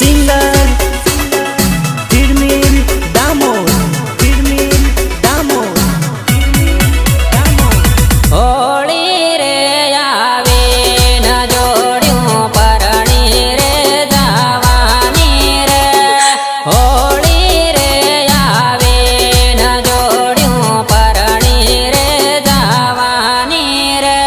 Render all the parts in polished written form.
singer તિરમિલ દામોદ તિરમિલ દામોદ Holi રે આવે ન જોડ્યું પરણી રે જવાની રે હોળી રે આવે ન જોડ્યું પરણી રે જવાની રે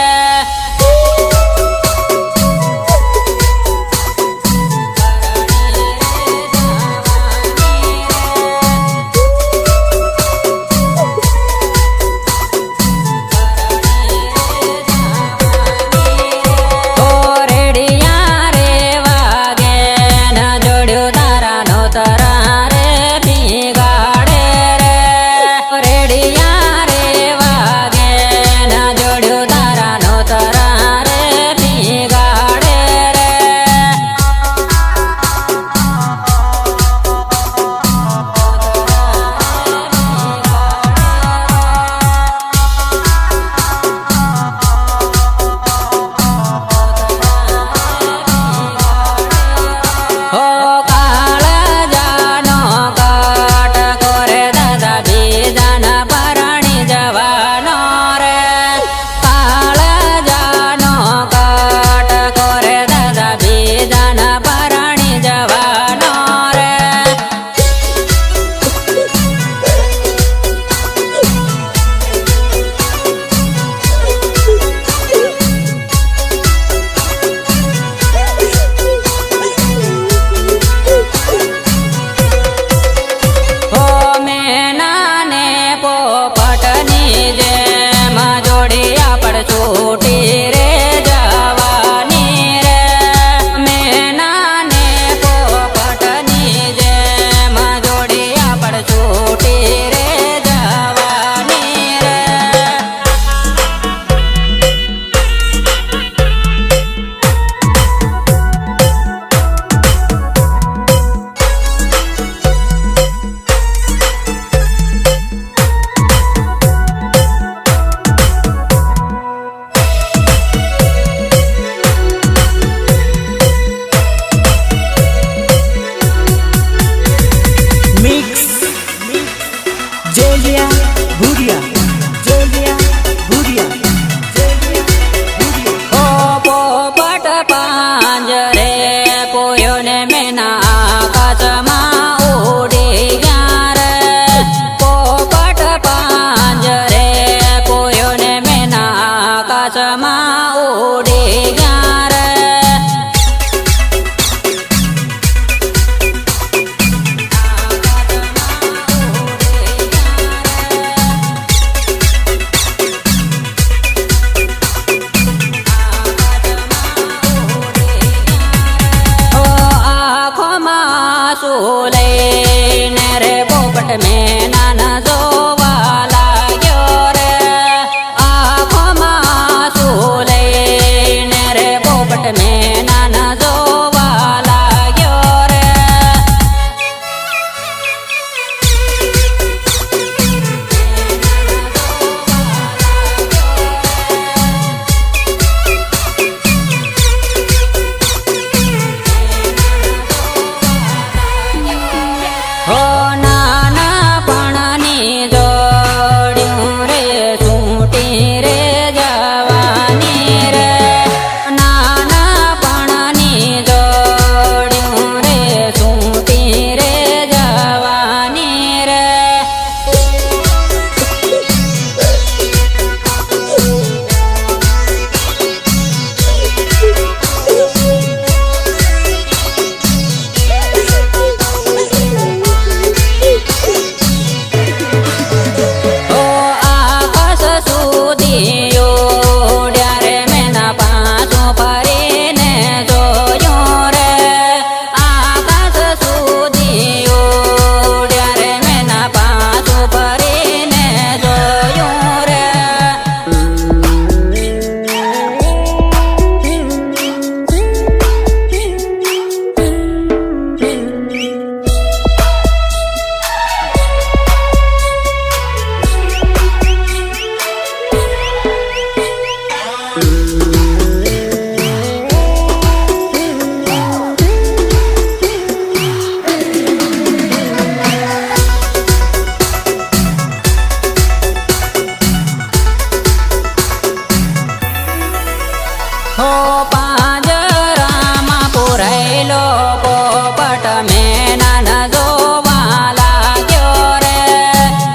પુરાયેલો પોપટ મેનન જોવા લાગ્યો રે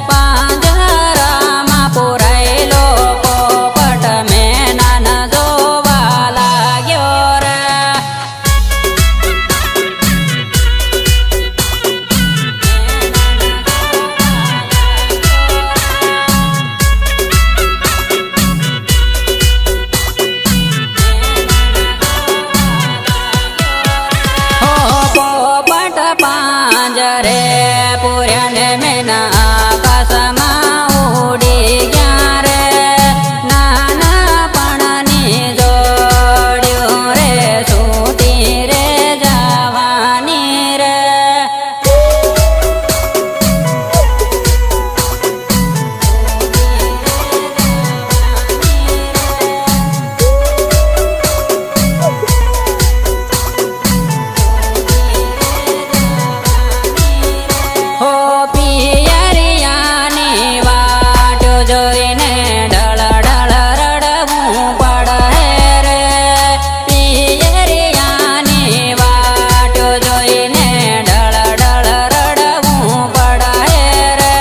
પાંજરામાં પુરાયેલો પોપટ મેનન જોવા લાગ્યો રે પોપટ પાંજરે પૂર્યાને મેના આકાશમાં ઉડી ગયા રે નાનપણની જોડ્યું રે છૂટી રે જવાની રે હો પિયરિયાની વાટ જોઈને ઢળ ઢળ રડવું પડે રે પિયરિયાની વાટ જોઈને ઢળ ઢળ રડવું પડે રે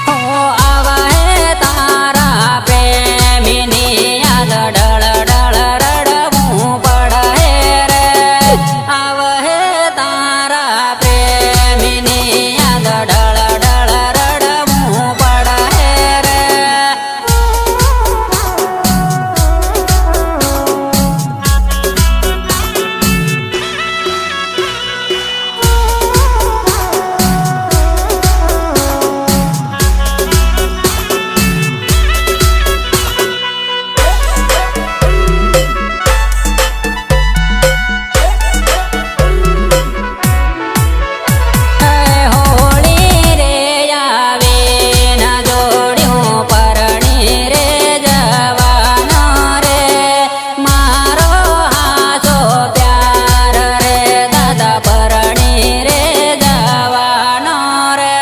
હો આવા હે તારા પ્રેમીની યાદ ઢળ ઢળ રડવું પડે રે આવા હે તારા પ્રેમીની યાદ ઢળ ઢળ રડવું પડે રે હોળી રે આવે ન જોડ્યું પરણી રે જવાનો રે મારો હાચો પ્યાર રે દાદા પરણી રે જવાનો રે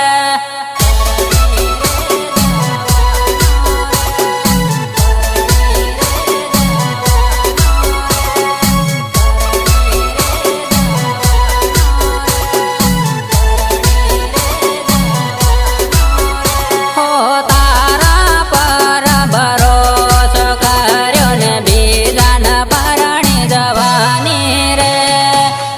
હો તારા પર ભરોસો કર્યો ને બીજાન પરણી જવાની રે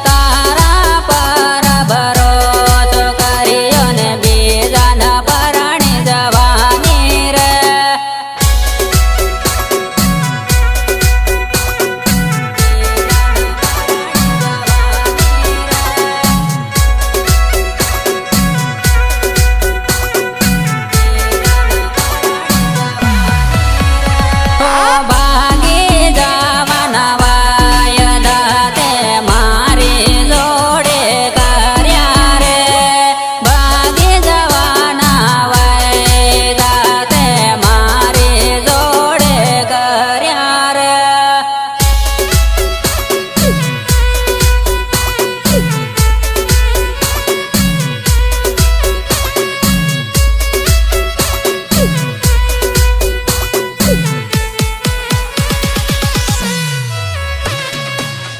તારા પર ભરોસો કર્યો ને બીજાન પરણી જવાની રે હો ભાગી જવાના વાયદા તે મારી જોડે કર્યા રે ભાગી જવાના વાયદા તે મારી જોડે કર્યા રે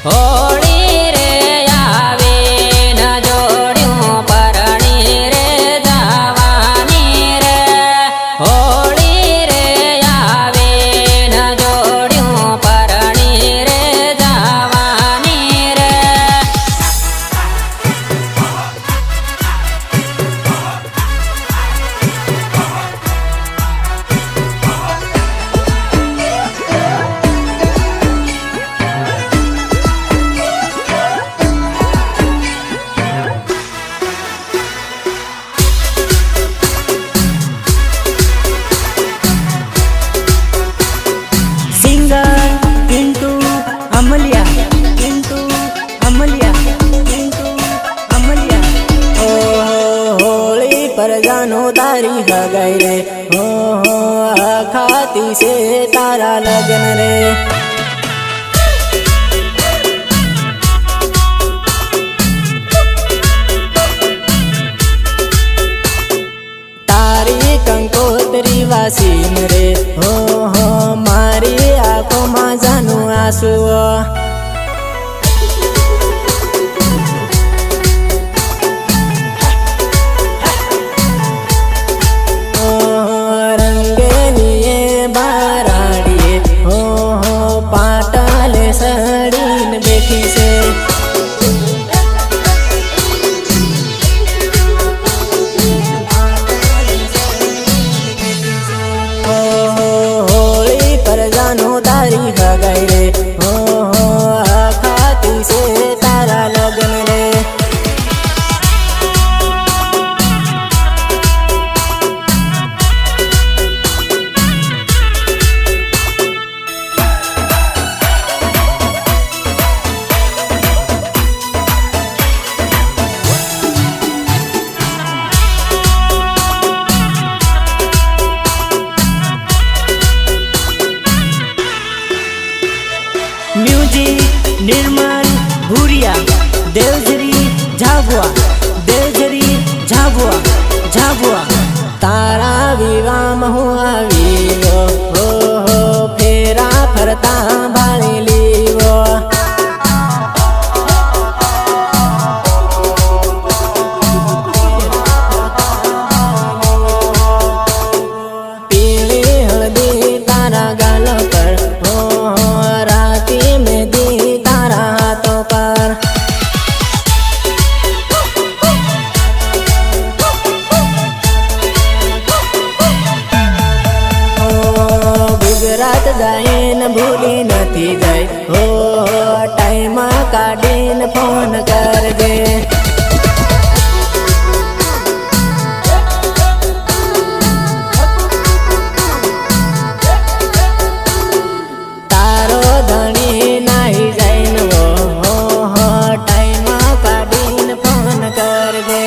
હોળી રે આવે ન જોડ્યું પરણી રે જવાની રે હોળી રે આવે ન જોડ્યું પરણી રે જવાની રે પરજાનો તારી હગાઈ રે હો હો ખાતી છે તારા લગ્ન રે ઉદાસીન રે હો હો મારી આંખોમાં જાનું આંસુ રંગેલી એ બારાડીએ હો હો પાટાલે સડીને બેઠી છે હોળી પર જાનું તારી હગાઈ રે હો હો ખાતી છે તારા લગ્ન રે म्यूजिक निर्मल भूरिया देवजरी झाबुआ देवजरी झाबुआ झाबुआ तारा विवाह હું આવીલો હો હો ફેરા ફરતા બાળી લીવો પીળી હળદી તારા ગાલ પર હો હો રાતી મેંદી તારા હાથો પર ગુજરાત ગાયન ભૂલી નથી જાય હો ટાઈમ કાઢીને ફોન કરજે તારો ધણી નાહી જાય ને હો હો ટાઈમ કાઢીને ફોન કરજે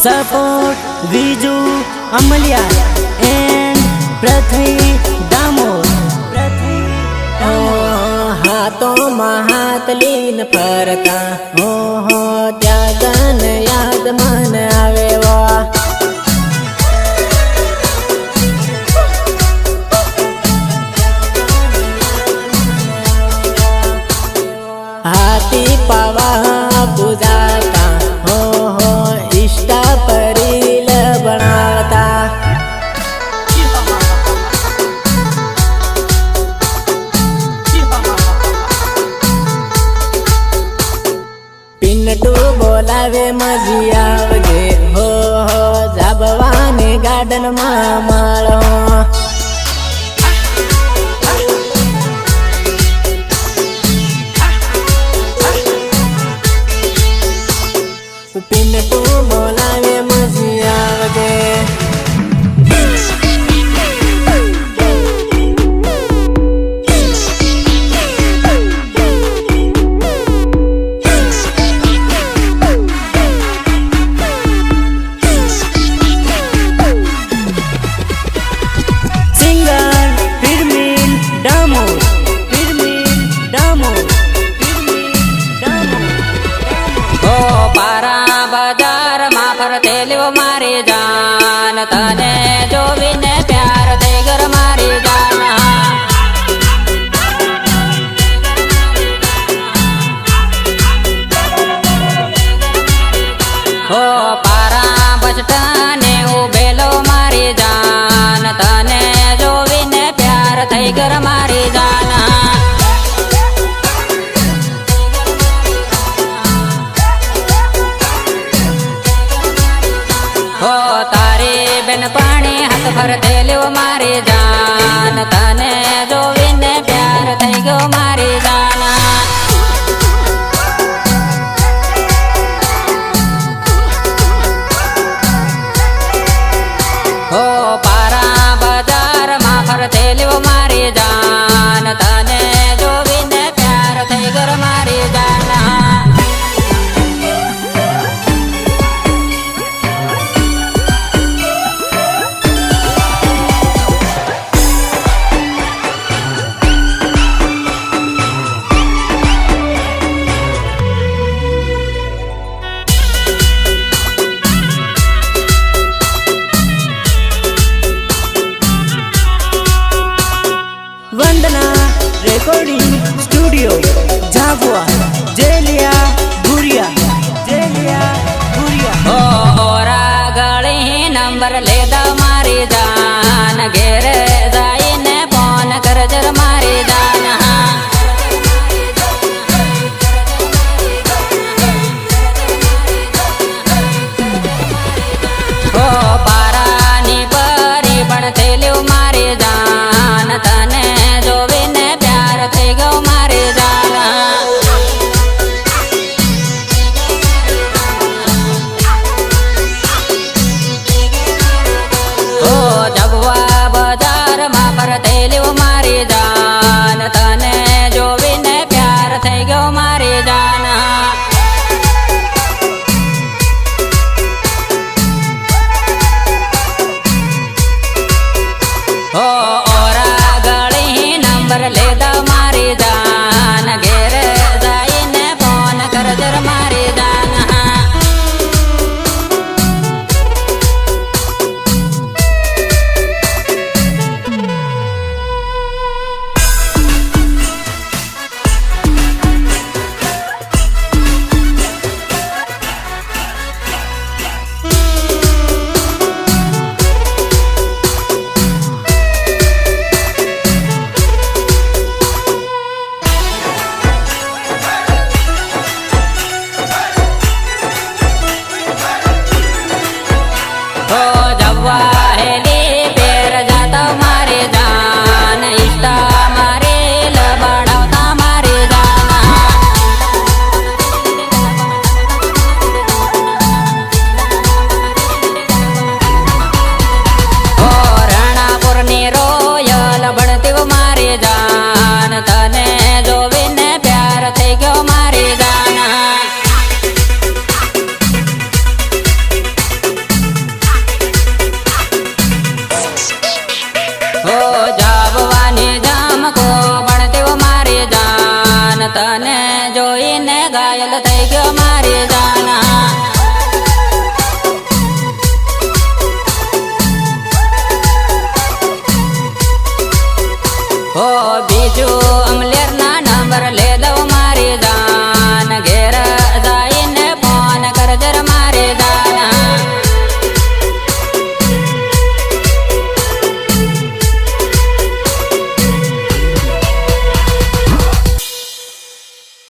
सपोर्ट विजू अमलिया एंड पृथ्वी दामोद हाथों हाथ लीन फरता हो त्यागन याद मन आवे वा हाथी पावा पूजाता हो इष्टा परील बनावता पिन्नटू बोलावे मजी आवजे हो जाबवाने गार्डन માં માળો पिन्नटू बोलावे मजी आवजे मारी जान तने जोवीने प्यार થઈ ઘર મારી જાન હો પારા બચટાને ઉભેલો મારી જાન તને જોવીને પ્યાર થઈ ઘર મારી જાન પાણી હાથ ફરતે લ્યો મારી જાન તને જોવીને પ્યાર થઈ ગયો મારી જાન હો પારા બજારમાં ફરતે લ્યો મારી જાન તને જોવીને નંબર લેતા મારી જાન ઘેરે જઈને ફોન કરજર મારી જાન ઓ પારાની પરી પણ થયેલું મારી જાન તને જોવીને પ્યાર થઈ ગયો મારી જાન જગવા બજારમાં ફરતેલું મારી જાન તને જોવીને પ્યાર થઈ ગયો મારી જાન ઓ ઓરા ગળી નંબર લેતા મારી જાન ઘેરે જઈને ફોન કરજર મારી જાન હેલી પેર જાતા મારી જાન ઈષ્ટા મારે લબડાવતા મારી જાન ઓ રણાપુરની રોયલ બળતી મારી જાન તને જોવીને પ્યાર થઈ ગયો મારી જાન જાબવાની જામકો બળતી મારી જાન તને